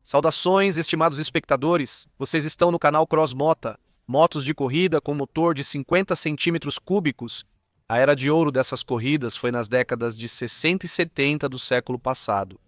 Saudações, estimados espectadores! Vocês estão no canal Crossmota, motos de corrida com motor de 50 centímetros cúbicos. A era de ouro dessas corridas foi nas décadas de 60 e 70 do século passado.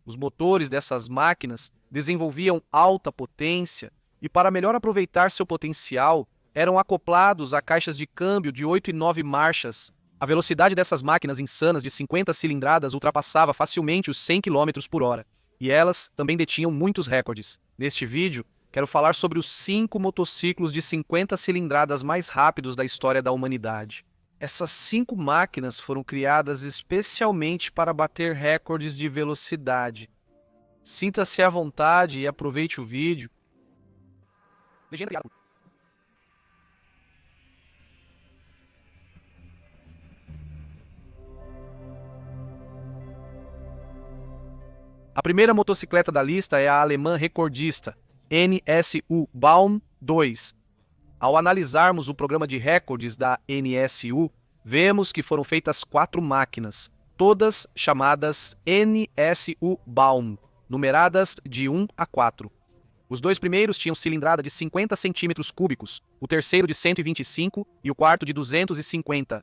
Os motores dessas máquinas desenvolviam alta potência e, para melhor aproveitar seu potencial, eram acoplados a caixas de câmbio de 8 e 9 marchas. A velocidade dessas máquinas insanas de 50 cilindradas ultrapassava facilmente os 100 km por hora. E elas também detinham muitos recordes. Neste vídeo, quero falar sobre os 5 motociclos de 50 cilindradas mais rápidos da história da humanidade. Essas 5 máquinas foram criadas especialmente para bater recordes de velocidade. Sinta-se à vontade e aproveite o vídeo. Legenda criada. A primeira motocicleta da lista é a alemã recordista, NSU Baum 2. Ao analisarmos o programa de recordes da NSU, vemos que foram feitas 4 máquinas, todas chamadas NSU Baum, numeradas de 1 a 4. Os 2 primeiros tinham cilindrada de 50 centímetros cúbicos, o terceiro de 125 e o quarto de 250.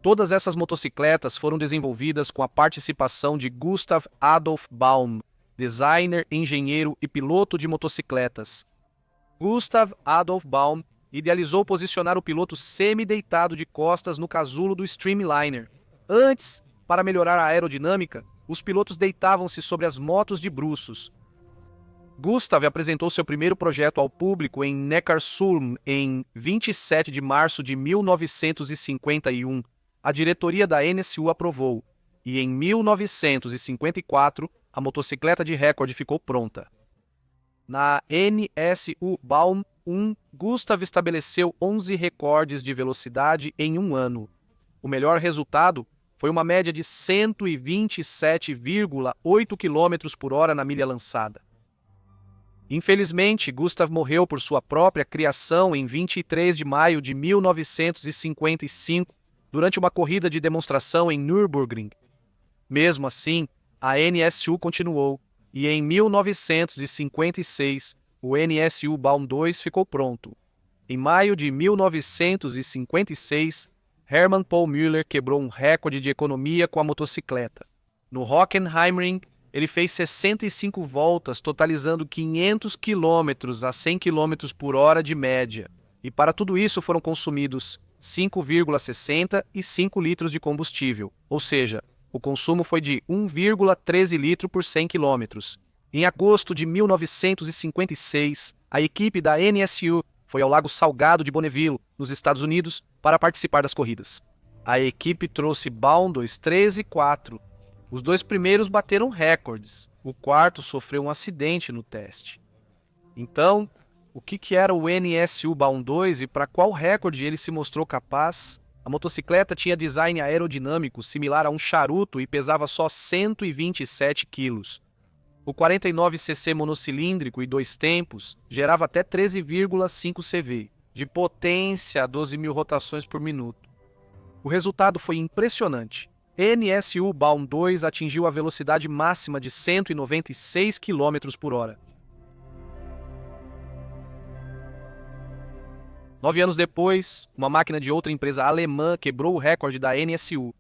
Todas essas motocicletas foram desenvolvidas com a participação de Gustav Adolf Baum, designer, engenheiro e piloto de motocicletas. Gustav Adolf Baum idealizou posicionar o piloto semi-deitado de costas no casulo do Streamliner. Antes, para melhorar a aerodinâmica, os pilotos deitavam-se sobre as motos de bruços. Gustav apresentou seu primeiro projeto ao público em Neckarsulm em 27 de março de 1951. A diretoria da NSU aprovou, e em 1954, a motocicleta de recorde ficou pronta. Na NSU Baum 1, Gustav estabeleceu 11 recordes de velocidade em um ano. O melhor resultado foi uma média de 127,8 km por hora na milha lançada. Infelizmente, Gustav morreu por sua própria criação em 23 de maio de 1955, durante uma corrida de demonstração em Nürburgring. Mesmo assim, a NSU continuou, e em 1956, o NSU Baum 2 ficou pronto. Em maio de 1956, Hermann Paul Müller quebrou um recorde de economia com a motocicleta. No Hockenheimring, ele fez 65 voltas, totalizando 500 km a 100 km por hora de média. E para tudo isso foram consumidos 5,60 e 5 litros de combustível, ou seja, o consumo foi de 1,13 litro por 100 km. Em agosto de 1956, a equipe da NSU foi ao Lago Salgado de Bonneville, nos Estados Unidos, para participar das corridas. A equipe trouxe Baum 2, 3 e 4. Os 2 primeiros bateram recordes, o quarto sofreu um acidente no teste. Então, o que era o NSU Baum 2 e para qual recorde ele se mostrou capaz? A motocicleta tinha design aerodinâmico similar a um charuto e pesava só 127 quilos. O 49cc monocilíndrico e 2 tempos gerava até 13,5 CV, de potência a 12.000 rotações por minuto. O resultado foi impressionante. NSU Baum 2 atingiu a velocidade máxima de 196 km por hora. 9 anos depois, uma máquina de outra empresa alemã quebrou o recorde da NSU.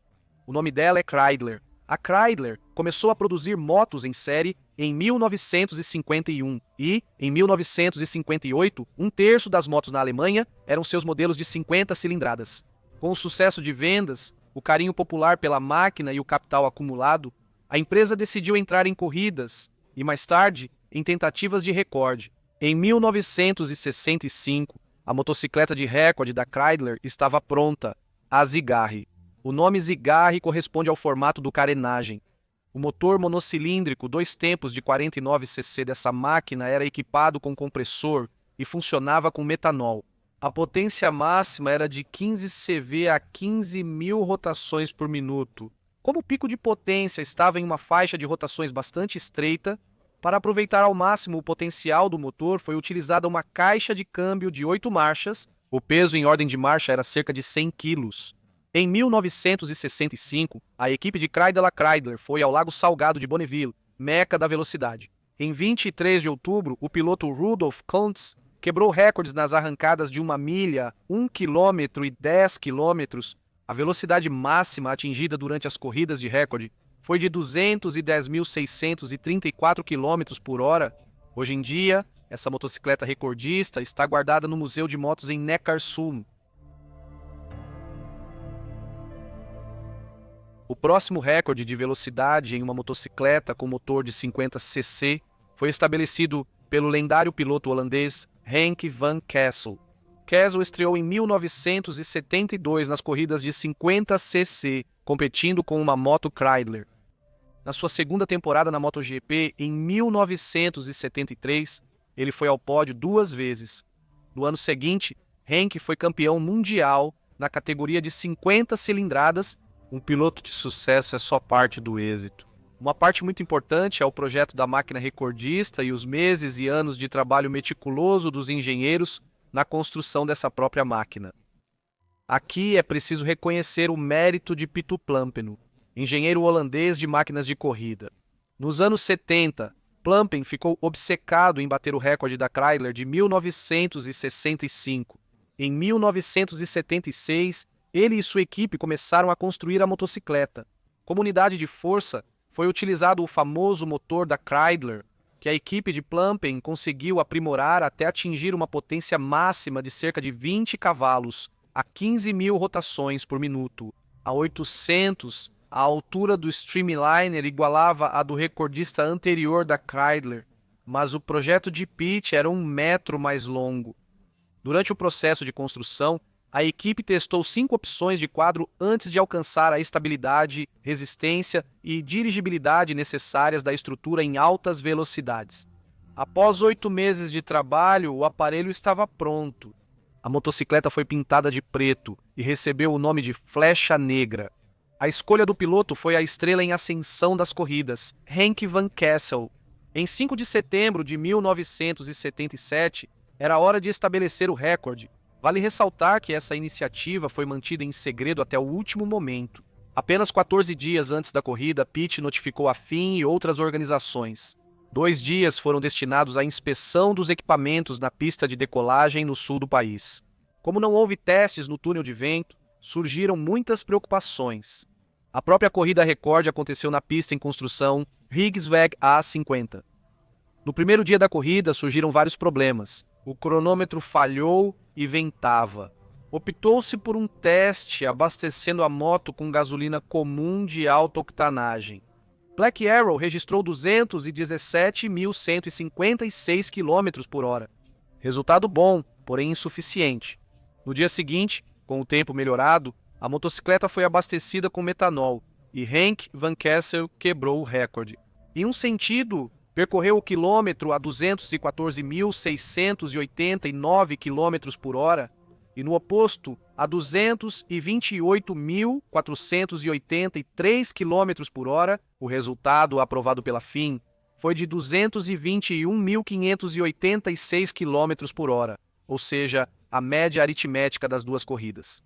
O nome dela é Kreidler. A Kreidler começou a produzir motos em série em 1951 e, em 1958, um terço das motos na Alemanha eram seus modelos de 50 cilindradas. Com o sucesso de vendas, o carinho popular pela máquina e o capital acumulado, a empresa decidiu entrar em corridas e, mais tarde, em tentativas de recorde. Em 1965, a motocicleta de recorde da Kreidler estava pronta, a Zigarre. O nome Zigarre corresponde ao formato do carenagem. O motor monocilíndrico 2 tempos de 49cc dessa máquina era equipado com compressor e funcionava com metanol. A potência máxima era de 15 CV a 15.000 rotações por minuto. Como o pico de potência estava em uma faixa de rotações bastante estreita, para aproveitar ao máximo o potencial do motor, foi utilizada uma caixa de câmbio de 8 marchas. O peso em ordem de marcha era cerca de 100 quilos. Em 1965, a equipe de Kreidler foi ao Lago Salgado de Bonneville, meca da velocidade. Em 23 de outubro, o piloto Rudolf Kuntz quebrou recordes nas arrancadas de 1 milha, 1 quilômetro e 10 quilômetros. A velocidade máxima atingida durante as corridas de recorde foi de 210.634 km por hora. Hoje em dia, essa motocicleta recordista está guardada no Museu de Motos em Neckarsulm. O próximo recorde de velocidade em uma motocicleta com motor de 50 cc foi estabelecido pelo lendário piloto holandês Henk van Kessel. Kessel estreou em 1972 nas corridas de 50 cc, competindo com uma moto Kreidler. Na sua segunda temporada na MotoGP, em 1973, ele foi ao pódio 2 vezes. No ano seguinte, Henk foi campeão mundial na categoria de 50 cilindradas. Um piloto de sucesso é só parte do êxito. Uma parte muito importante é o projeto da máquina recordista e os meses e anos de trabalho meticuloso dos engenheiros na construção dessa própria máquina. Aqui é preciso reconhecer o mérito de Pitu Plampenu, engenheiro holandês de máquinas de corrida. Nos anos 70, Plampen ficou obcecado em bater o recorde da Kreidler de 1965. Em 1976, ele e sua equipe começaram a construir a motocicleta. Como unidade de força, foi utilizado o famoso motor da Kreidler, que a equipe de Plampen conseguiu aprimorar até atingir uma potência máxima de cerca de 20 cavalos, a 15.000 rotações por minuto. A 800, a altura do Streamliner igualava a do recordista anterior da Kreidler, mas o projeto de Pitt era 1 metro mais longo. Durante o processo de construção, a equipe testou 5 opções de quadro antes de alcançar a estabilidade, resistência e dirigibilidade necessárias da estrutura em altas velocidades. Após 8 meses de trabalho, o aparelho estava pronto. A motocicleta foi pintada de preto e recebeu o nome de Flecha Negra. A escolha do piloto foi a estrela em ascensão das corridas, Henk van Kessel. Em 5 de setembro de 1977, era hora de estabelecer o recorde. Vale ressaltar que essa iniciativa foi mantida em segredo até o último momento. Apenas 14 dias antes da corrida, Pitt notificou a FIM e outras organizações. 2 dias foram destinados à inspeção dos equipamentos na pista de decolagem no sul do país. Como não houve testes no túnel de vento, surgiram muitas preocupações. A própria corrida recorde aconteceu na pista em construção Rijksweg A50. No primeiro dia da corrida surgiram vários problemas. O cronômetro falhou e ventava. Optou-se por um teste abastecendo a moto com gasolina comum de alta octanagem. Black Arrow registrou 217.156 km por hora. Resultado bom, porém insuficiente. No dia seguinte, com o tempo melhorado, a motocicleta foi abastecida com metanol e Henk van Kessel quebrou o recorde. Em um sentido, percorreu o quilômetro a 214.689 km por hora e no oposto a 228.483 km por hora. O resultado aprovado pela FIM foi de 221.586 km por hora, ou seja, a média aritmética das duas corridas.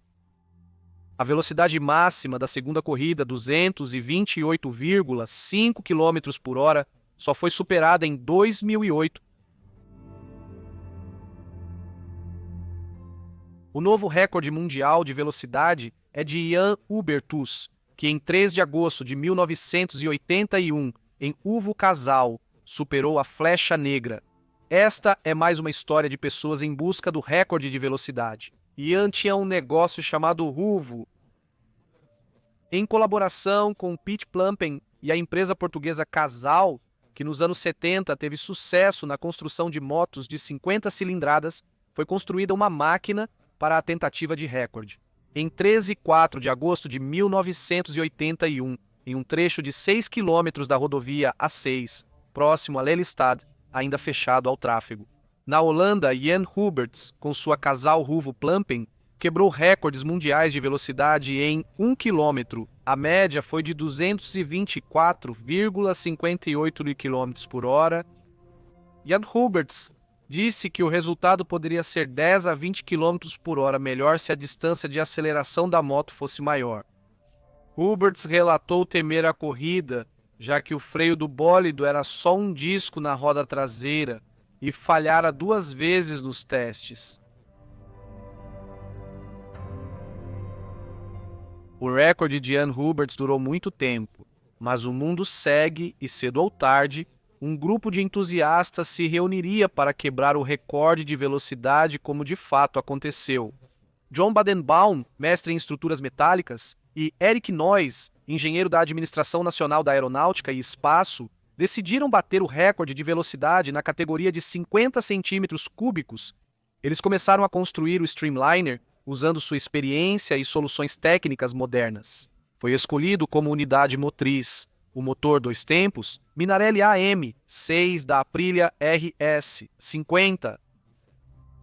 A velocidade máxima da segunda corrida, 228,5 km por hora, só foi superada em 2008. O novo recorde mundial de velocidade é de Jan Hubertus, que em 3 de agosto de 1981, em Uvo Casal, superou a Flecha Negra. Esta é mais uma história de pessoas em busca do recorde de velocidade. Jan tinha um negócio chamado Ruvo. Em colaboração com Pitt Plampen e a empresa portuguesa Casal, que nos anos 70 teve sucesso na construção de motos de 50 cilindradas, foi construída uma máquina para a tentativa de recorde. Em 13 e 4 de agosto de 1981, em um trecho de 6 km da rodovia A6, próximo a Lelystad, ainda fechado ao tráfego. Na Holanda, Jan Huberts, com sua Casal Ruvo Plampen, quebrou recordes mundiais de velocidade em 1 km. A média foi de 224,58 km por hora. Jan Huberts disse que o resultado poderia ser 10 a 20 km por hora melhor se a distância de aceleração da moto fosse maior. Huberts relatou temer a corrida já que o freio do bólido era só um disco na roda traseira e falhara 2 vezes nos testes. O recorde de Ian Huberts durou muito tempo, mas o mundo segue e, cedo ou tarde, um grupo de entusiastas se reuniria para quebrar o recorde de velocidade como de fato aconteceu. John Baden-Baum, mestre em estruturas metálicas, e Eric Noyes, engenheiro da Administração Nacional da Aeronáutica e Espaço, decidiram bater o recorde de velocidade na categoria de 50 centímetros cúbicos. Eles começaram a construir o Streamliner usando sua experiência e soluções técnicas modernas. Foi escolhido como unidade motriz o motor 2 tempos Minarelli AM6 da Aprilia RS 50.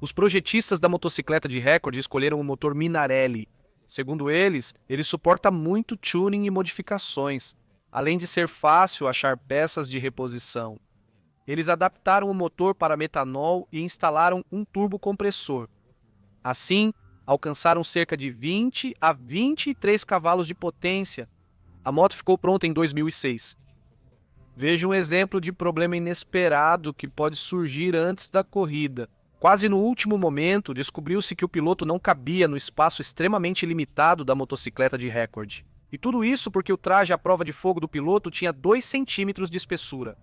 Os projetistas da motocicleta de recorde escolheram o motor Minarelli. Segundo eles, ele suporta muito tuning e modificações, além de ser fácil achar peças de reposição. Eles adaptaram o motor para metanol e instalaram um turbocompressor. Assim, alcançaram cerca de 20 a 23 cavalos de potência. A moto ficou pronta em 2006. Veja um exemplo de problema inesperado que pode surgir antes da corrida. Quase no último momento, descobriu-se que o piloto não cabia no espaço extremamente limitado da motocicleta de recorde. E tudo isso porque o traje à prova de fogo do piloto tinha 2 centímetros de espessura.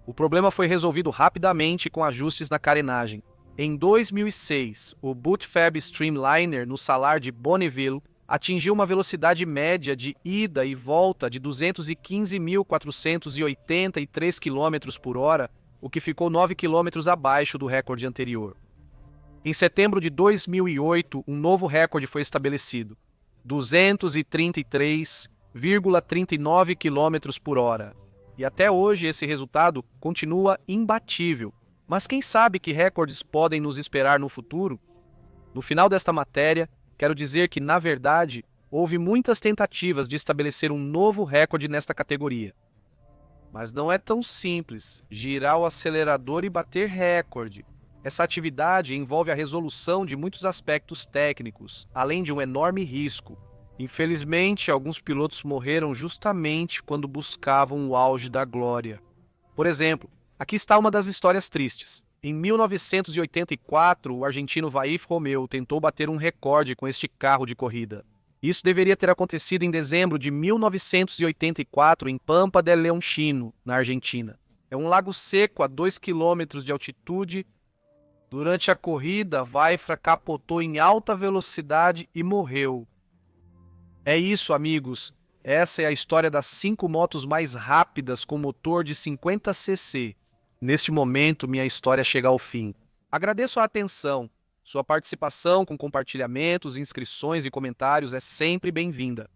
O problema foi resolvido rapidamente com ajustes na carenagem. Em 2006, o Bootfab Streamliner no salar de Bonneville atingiu uma velocidade média de ida e volta de 215.483 km por hora, o que ficou 9 km abaixo do recorde anterior. Em setembro de 2008, um novo recorde foi estabelecido, 233,39 km por hora. E até hoje esse resultado continua imbatível. Mas quem sabe que recordes podem nos esperar no futuro? No final desta matéria, quero dizer que, na verdade, houve muitas tentativas de estabelecer um novo recorde nesta categoria. Mas não é tão simples girar o acelerador e bater recorde. Essa atividade envolve a resolução de muitos aspectos técnicos, além de um enorme risco. Infelizmente, alguns pilotos morreram justamente quando buscavam o auge da glória. Por exemplo, aqui está uma das histórias tristes. Em 1984, o argentino Vaif Romeo tentou bater um recorde com este carro de corrida. Isso deveria ter acontecido em dezembro de 1984 em Pampa del Leoncino, na Argentina. É um lago seco a 2 km de altitude. Durante a corrida, Vaifra capotou em alta velocidade e morreu. É isso, amigos. Essa é a história das 5 motos mais rápidas com motor de 50 cc. Neste momento, minha história chega ao fim. Agradeço a atenção. Sua participação com compartilhamentos, inscrições e comentários é sempre bem-vinda.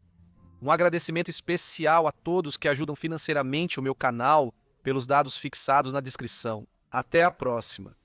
Um agradecimento especial a todos que ajudam financeiramente o meu canal pelos dados fixados na descrição. Até a próxima!